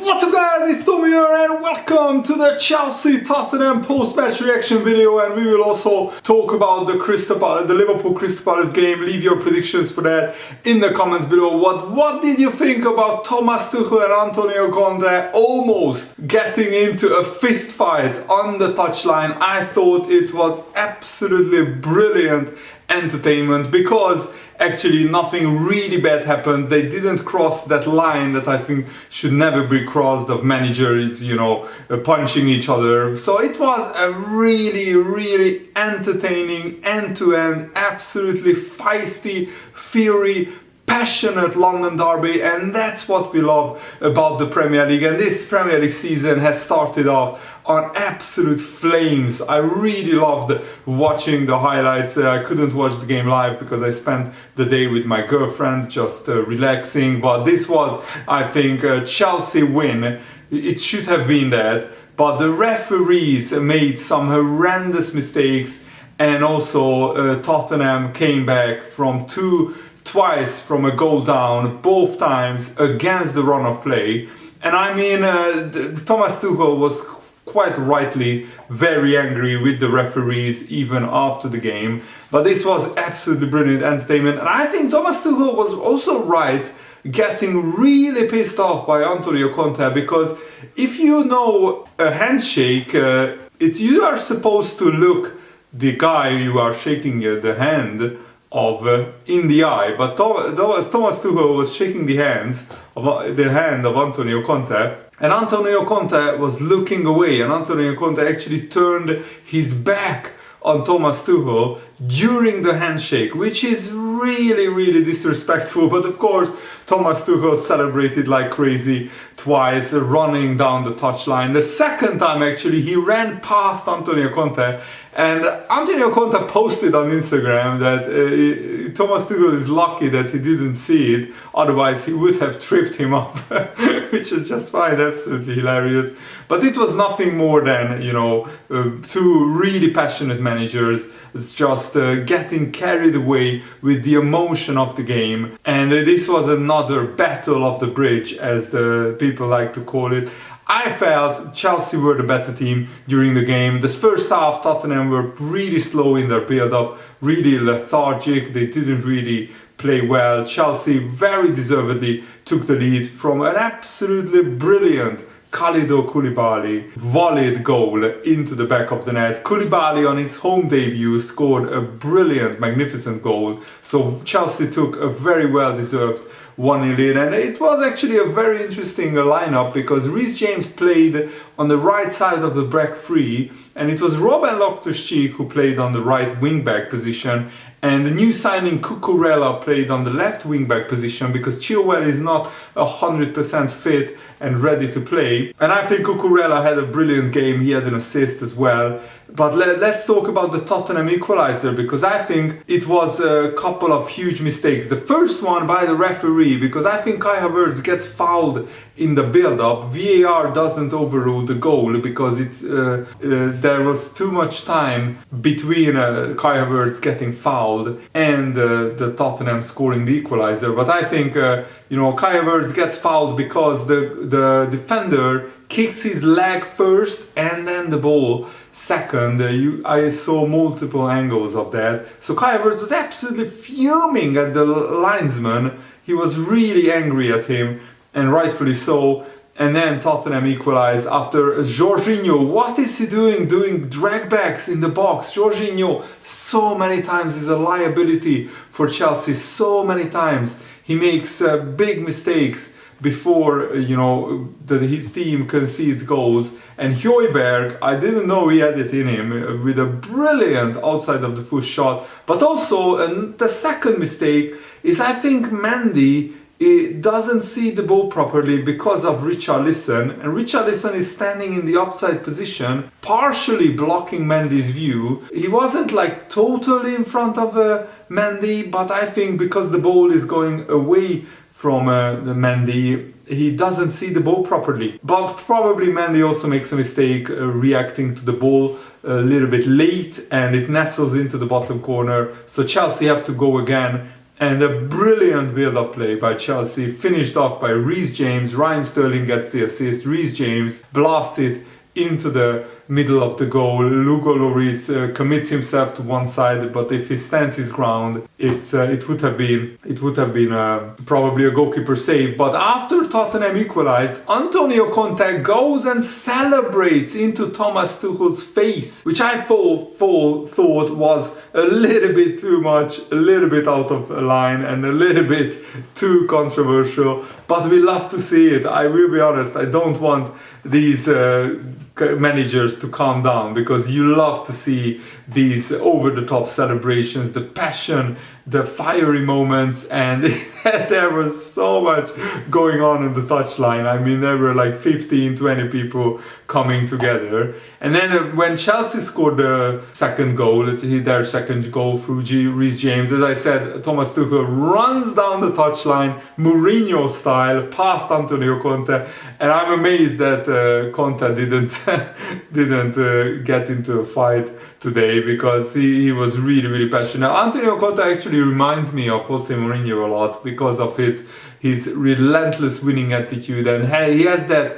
What's up guys, it's Tom here and welcome to the Chelsea-Tottenham post-match reaction video, and we will also talk about the Liverpool Crystal Palace game. Leave your predictions for that in the comments below. What did you think about Thomas Tuchel and Antonio Conte almost getting into a fist fight on the touchline? I thought it was absolutely brilliant entertainment because actually nothing really bad happened. They didn't cross that line that I think should never be crossed of managers, punching each other. So it was a really entertaining, end-to-end, absolutely feisty, fiery, passionate London derby, and that's what we love about the Premier League. And this Premier League season has started off on absolute flames. I really loved watching the highlights. I couldn't watch the game live because I spent the day with my girlfriend just relaxing, but this was, I think, a Chelsea win. It should have been that, but the referees made some horrendous mistakes, and also Tottenham came back from twice from a goal down, both times against the run of play. And I mean, Thomas Tuchel was quite rightly very angry with the referees even after the game, but this was absolutely brilliant entertainment. And I think Thomas Tuchel was also right getting really pissed off by Antonio Conte, because if you know a handshake, you are supposed to look the guy you are shaking the hand of in the eye, but Thomas Tuchel was shaking the hand of Antonio Conte, and Antonio Conte was looking away, and Antonio Conte actually turned his back on Thomas Tuchel during the handshake, which is really disrespectful. But of course, Thomas Tuchel celebrated like crazy twice, running down the touchline. The second time actually he ran past Antonio Conte, and Antonio Conte posted on Instagram that Thomas Tuchel is lucky that he didn't see it, otherwise he would have tripped him up, which is just fine, absolutely hilarious. But it was nothing more than, two really passionate managers just getting carried away with the emotion of the game. And this was another battle of the bridge, as the people like to call it. I felt Chelsea were the better team during the game. This first half, Tottenham were really slow in their build-up, really lethargic. They didn't really play well. Chelsea very deservedly took the lead from an absolutely brilliant Kalidou Koulibaly volleyed goal into the back of the net. Koulibaly on his home debut scored a brilliant, magnificent goal. So Chelsea took a very well-deserved 1-0 lead, and it was actually a very interesting lineup because Reece James played on the right side of the back three, and it was Robin Loftus-Cheek who played on the right wing-back position, and the new signing Cucurella played on the left wing-back position because Chilwell is not 100% fit and ready to play. And I think Cucurella had a brilliant game. He had an assist as well. But let's talk about the Tottenham equalizer, because I think it was a couple of huge mistakes. The first one by the referee, because I think Kai Havertz gets fouled in the build-up. VAR doesn't overrule the goal because there was too much time between Kai Havertz getting fouled and the Tottenham scoring the equalizer. But I think Kai Havertz gets fouled because the defender kicks his leg first and then the ball second. I saw multiple angles of that. So Kai Havertz was absolutely fuming at the linesman. He was really angry at him, and rightfully so. And then Tottenham equalized after Jorginho. What is he doing dragbacks in the box? Jorginho so many times is a liability for Chelsea. So many times he makes big mistakes before his team concedes goals. And Højbjerg, I didn't know he had it in him, with a brilliant outside of the foot shot. But also the second mistake is, I think Mendy doesn't see the ball properly because of Richarlison, and Richarlison is standing in the offside position, partially blocking Mendy's view. He wasn't like totally in front of Mendy, but I think because the ball is going away from the Mendy, he doesn't see the ball properly. But probably Mendy also makes a mistake reacting to the ball a little bit late, and it nestles into the bottom corner. So Chelsea have to go again And a brilliant build-up play by Chelsea, finished off by Reece James. Raheem Sterling gets the assist. Reece James blasts it into the middle of the goal. Hugo Lloris commits himself to one side, but if he stands his ground, it would have been probably a goalkeeper save. But after Tottenham equalized, Antonio Conte goes and celebrates into Thomas Tuchel's face, which I thought was a little bit too much, a little bit out of line, and a little bit too controversial. But we love to see it. I will be honest, I don't want these managers to calm down, because you love to see these over-the-top celebrations, the passion, the fiery moments, and there was so much going on in the touchline. I mean, there were like 15, 20 people coming together. And then when Chelsea scored the second goal, it's their second goal through Reece James, as I said, Thomas Tuchel runs down the touchline, Mourinho style, past Antonio Conte, and I'm amazed that Conte didn't get into a fight today, because he was really passionate. Antonio Conte actually reminds me of Jose Mourinho a lot because of his relentless winning attitude, and he has that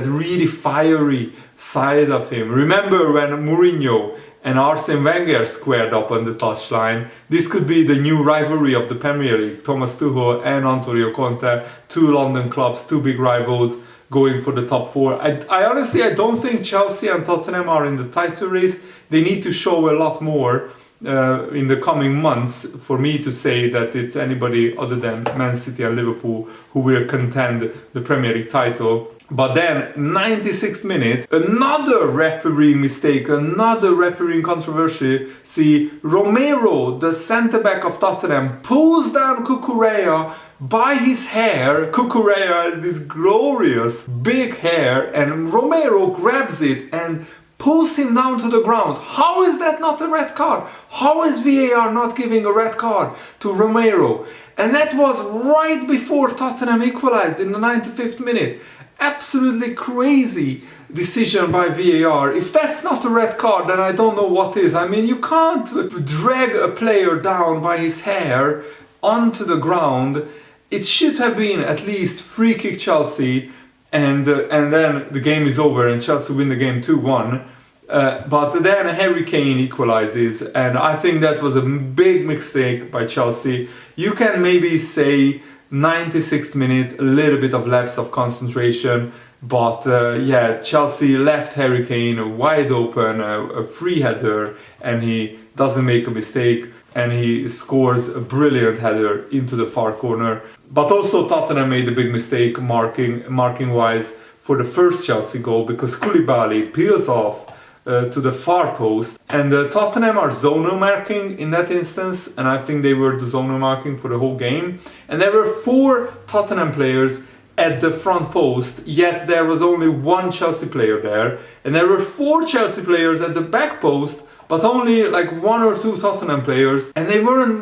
really fiery side of him. Remember when Mourinho and Arsene Wenger squared up on the touchline? This could be the new rivalry of the Premier League. Thomas Tuchel and Antonio Conte, two London clubs, two big rivals, going for the top four. I honestly, I don't think Chelsea and Tottenham are in the title race. They need to show a lot more in the coming months for me to say that it's anybody other than Man City and Liverpool who will contend the Premier League title. But then, 96th minute, another refereeing mistake, another refereeing controversy. See, Romero, the centre-back of Tottenham, pulls down Cucurella by his hair. Cucurella has this glorious big hair, and Romero grabs it and pulls him down to the ground. How is that not a red card? How is VAR not giving a red card to Romero? And that was right before Tottenham equalized in the 95th minute. Absolutely crazy decision by VAR. If that's not a red card, then I don't know what is. I mean, you can't drag a player down by his hair onto the ground. It should have been at least free kick Chelsea, and then the game is over and Chelsea win the game 2-1. But then Harry Kane equalizes, and I think that was a big mistake by Chelsea. You can maybe say 96th minute, a little bit of lapse of concentration, but yeah, Chelsea left Harry Kane wide open, a free header, and he doesn't make a mistake, and he scores a brilliant header into the far corner. But also Tottenham made a big mistake marking wise for the first Chelsea goal, because Koulibaly peels off to the far post, and Tottenham are zonal marking in that instance, and I think they were the zonal marking for the whole game, and there were 4 Tottenham players at the front post, yet there was only 1 Chelsea player there, and there were 4 Chelsea players at the back post, but only like 1 or 2 Tottenham players, and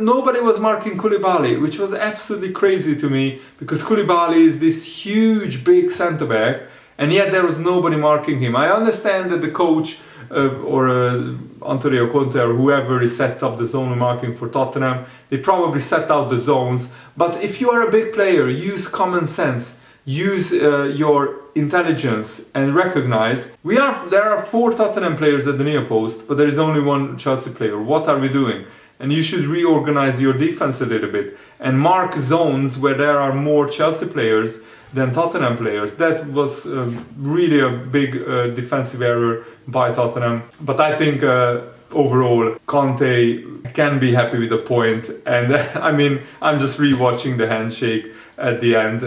nobody was marking Koulibaly, which was absolutely crazy to me, because Koulibaly is this huge big centre back, and yet there was nobody marking him. I understand that the coach or Antonio Conte or whoever sets up the zonal marking for Tottenham, they probably set out the zones, but if you are a big player, use common sense, use your intelligence, and recognize there are 4 Tottenham players at the near post, but there is only 1 Chelsea player. What are we doing? And you should reorganize your defense a little bit and mark zones where there are more Chelsea players than Tottenham players. That was really a big defensive error by Tottenham. But I think overall Conte can be happy with the point. And I mean, I'm just rewatching the handshake at the end.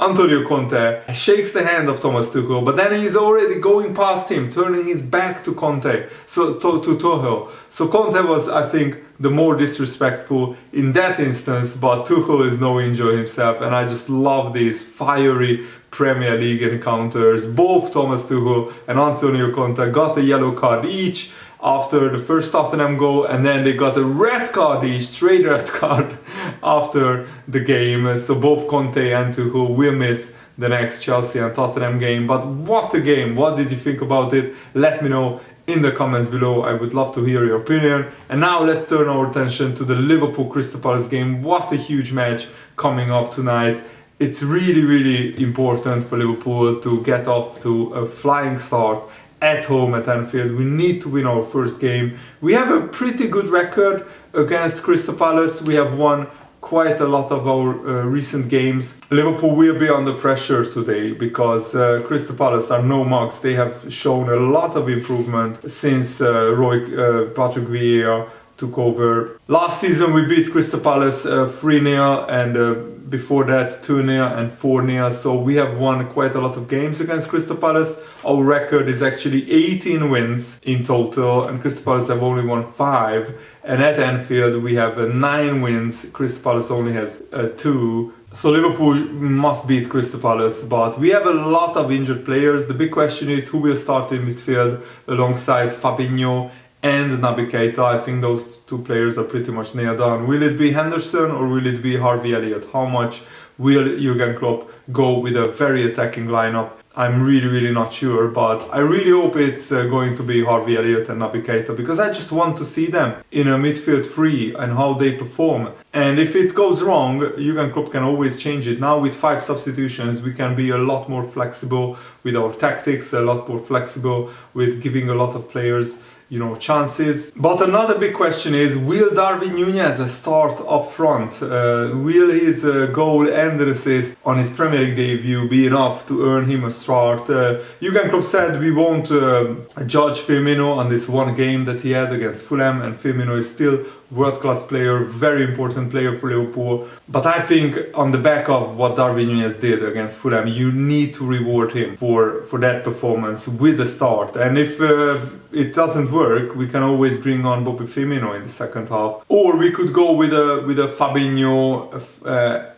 Antonio Conte shakes the hand of Thomas Tuchel, but then he's already going past him, turning his back to Conte, to Tuchel. So Conte was, I think, the more disrespectful in that instance, but Tuchel is no enjoy himself, and I just love these fiery Premier League encounters. Both Thomas Tuchel and Antonio Conte got a yellow card each after the first Tottenham goal, and then they got a red card each, straight red card after the game. So both Conte and Tuchel will miss the next Chelsea and Tottenham game. But what a game! What did you think about it? Let me know in the comments below. I would love to hear your opinion. And now let's turn our attention to the Liverpool Crystal Palace game. What a huge match coming up tonight. It's really important for Liverpool to get off to a flying start at home at Anfield. We need to win our first game. We have a pretty good record against Crystal Palace. We have won quite a lot of our recent games. Liverpool will be under pressure today because Crystal Palace are no mugs. They have shown a lot of improvement since Patrick Vieira took over. Last season we beat Crystal Palace 3-0 and before that 2-0 and 4-0. So we have won quite a lot of games against Crystal Palace. Our record is actually 18 wins in total and Crystal Palace have only won 5. And at Anfield we have 9 wins. Crystal Palace only has 2. So Liverpool must beat Crystal Palace, but we have a lot of injured players. The big question is who will start in midfield alongside Fabinho and Naby Keita. I think those two players are pretty much nailed on. Will it be Henderson or will it be Harvey Elliott? How much will Jurgen Klopp go with a very attacking lineup? I'm really not sure, but I really hope it's going to be Harvey Elliott and Naby Keita because I just want to see them in a midfield three and how they perform. And if it goes wrong, Jurgen Klopp can always change it. Now with 5 substitutions, we can be a lot more flexible with our tactics, a lot more flexible with giving a lot of players chances. But another big question is, will Darwin Núñez start up front? Will his goal and assist on his Premier League debut be enough to earn him a start? Jurgen Klopp said we won't judge Firmino on this one game that he had against Fulham, and Firmino is still world-class player, very important player for Liverpool. But I think on the back of what Darwin Núñez did against Fulham, you need to reward him for that performance with the start. And if it doesn't work, we can always bring on Bobby Firmino in the second half. Or we could go with a Fabinho,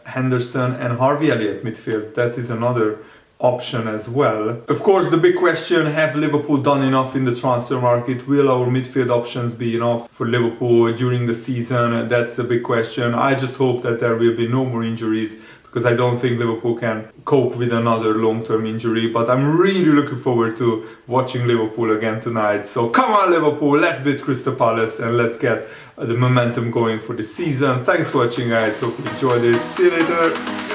Henderson and Harvey Elliott midfield. That is another option as well. Of course, the big question, have Liverpool done enough in the transfer market? Will our midfield options be enough for Liverpool during the season? That's a big question. I just hope that there will be no more injuries because I don't think Liverpool can cope with another long-term injury. But I'm really looking forward to watching Liverpool again tonight. So come on Liverpool, let's beat Crystal Palace and let's get the momentum going for the season. Thanks for watching guys, hope you enjoyed this. See you later.